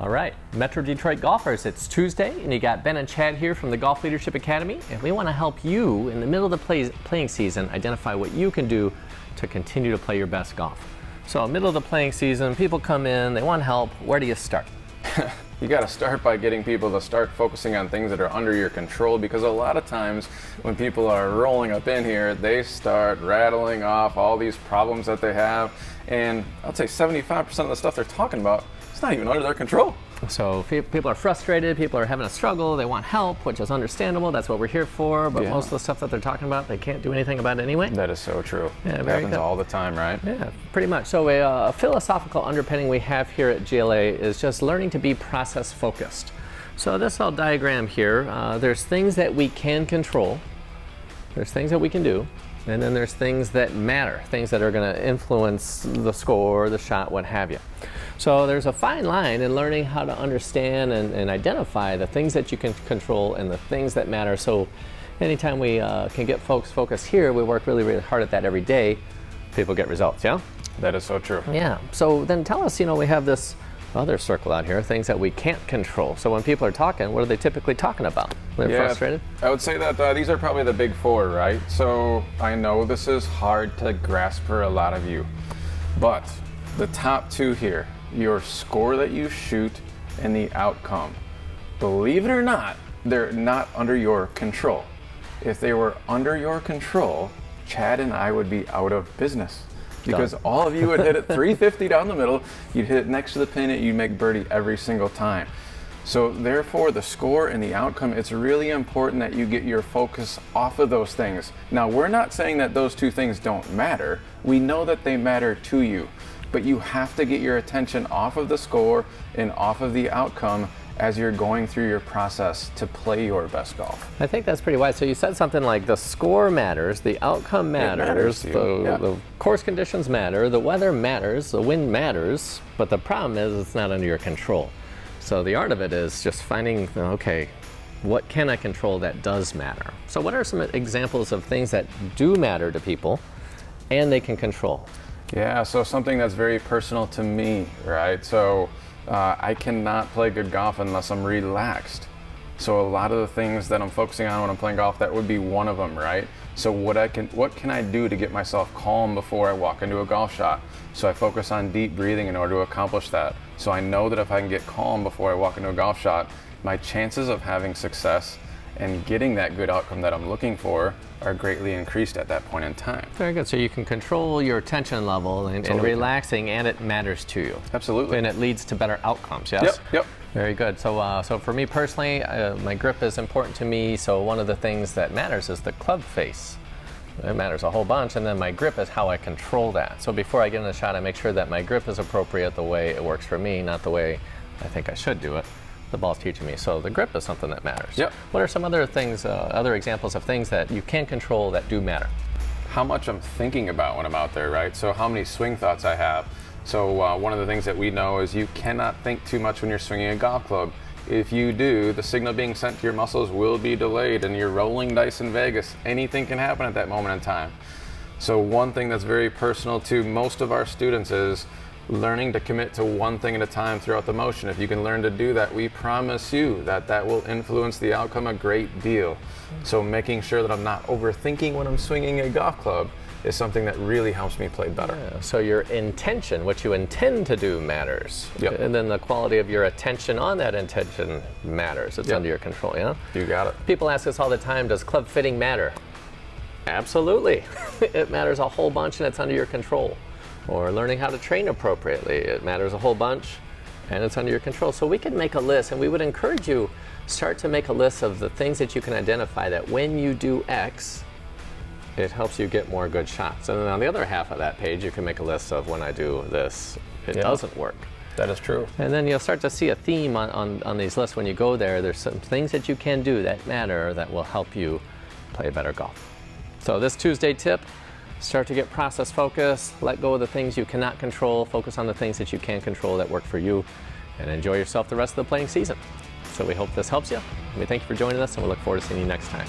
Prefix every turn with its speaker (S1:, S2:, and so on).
S1: All right, Metro Detroit golfers, it's Tuesday, and you got Ben and Chad here from the Golf Leadership Academy, and we want to help you in the middle of the playing season identify what you can do to continue to play your best golf. So, middle of the playing season, people come in, they want help. Where do you start?
S2: You got to start by getting people to start focusing on things that are under your control, because a lot of times when people are rolling up in here, they start rattling off all these problems that they have, and I'd say 75% of the stuff they're talking about, it's not even under their control.
S1: So people are frustrated, people are having a struggle, they want help, which is understandable, that's what we're here for, but most of the stuff that they're talking about, they can't do anything about anyway.
S2: That is so true.
S1: Yeah,
S2: it happens all the time, right?
S1: Yeah, pretty much. So a philosophical underpinning we have here at GLA is just learning to be process focused. So this little diagram here, there's things that we can control, there's things that we can do, and then there's things that matter, things that are going to influence the score, the shot, what have you. So there's a fine line in learning how to understand and identify the things that you can control and the things that matter. So anytime we can get folks focused here, we work really, really hard at that every day, people get results, yeah?
S2: That is so true.
S1: Yeah, so then tell us, we have this other circle out here, things that we can't control. So when people are talking, what are they typically talking about? They're frustrated?
S2: I would say that these are probably the big four, right? So I know this is hard to grasp for a lot of you, but the top two here, your score that you shoot and the outcome, believe it or not, they're not under your control. If they were under your control, Chad and I would be out of business. Because all of you would hit it 350 down the middle, you'd hit it next to the pin, and you'd make birdie every single time. So therefore, the score and the outcome, it's really important that you get your focus off of those things. Now, we're not saying that those two things don't matter. We know that they matter to you, but you have to get your attention off of the score and off of the outcome as you're going through your process to play your best golf.
S1: I think that's pretty wise. So you said something like the score matters, the outcome matters, the course conditions matter, the weather matters, the wind matters, but the problem is it's not under your control. So the art of it is just finding, okay, what can I control that does matter? So what are some examples of things that do matter to people and they can control?
S2: Yeah, so something that's very personal to me, right? So I cannot play good golf unless I'm relaxed. So a lot of the things that I'm focusing on when I'm playing golf, that would be one of them, right? So what can I do to get myself calm before I walk into a golf shot? So I focus on deep breathing in order to accomplish that. So I know that if I can get calm before I walk into a golf shot, my chances of having success and getting that good outcome that I'm looking for are greatly increased at that point in time.
S1: Very good. So you can control your tension level and relaxing, and it matters to you.
S2: Absolutely.
S1: And it leads to better outcomes, yes?
S2: Yep.
S1: Very good. So for me personally, my grip is important to me. So one of the things that matters is the club face. It matters a whole bunch, and then my grip is how I control that. So before I get in the shot, I make sure that my grip is appropriate the way it works for me, not the way I think I should do it. The ball's teaching me. So the grip is something that matters.
S2: Yep.
S1: What are some other things, other examples of things that you can control that do matter?
S2: How much I'm thinking about when I'm out there, right? So how many swing thoughts I have. So one of the things that we know is you cannot think too much when you're swinging a golf club. If you do, the signal being sent to your muscles will be delayed, and you're rolling dice in Vegas. Anything can happen at that moment in time. So one thing that's very personal to most of our students is learning to commit to one thing at a time throughout the motion. If you can learn to do that, we promise you that that will influence the outcome a great deal. So making sure that I'm not overthinking when I'm swinging a golf club is something that really helps me play better.
S1: Yeah, so your intention, what you intend to do, matters.
S2: Yep.
S1: And then the quality of your attention on that intention matters. It's under your control, yeah?
S2: You got it.
S1: People ask us all the time, does club fitting matter? Absolutely. It matters a whole bunch, and it's under your control. Or learning how to train appropriately, it matters a whole bunch, and it's under your control. So we can make a list, and we would encourage you, start to make a list of the things that you can identify that when you do X, it helps you get more good shots. And then on the other half of that page, you can make a list of when I do this, it doesn't work.
S2: That is true.
S1: And then you'll start to see a theme on these lists when you go there. There's some things that you can do that matter that will help you play better golf. So this Tuesday tip, start to get process focused, let go of the things you cannot control, focus on the things that you can control that work for you, and enjoy yourself the rest of the playing season. So we hope this helps you. We thank you for joining us, and we look forward to seeing you next time.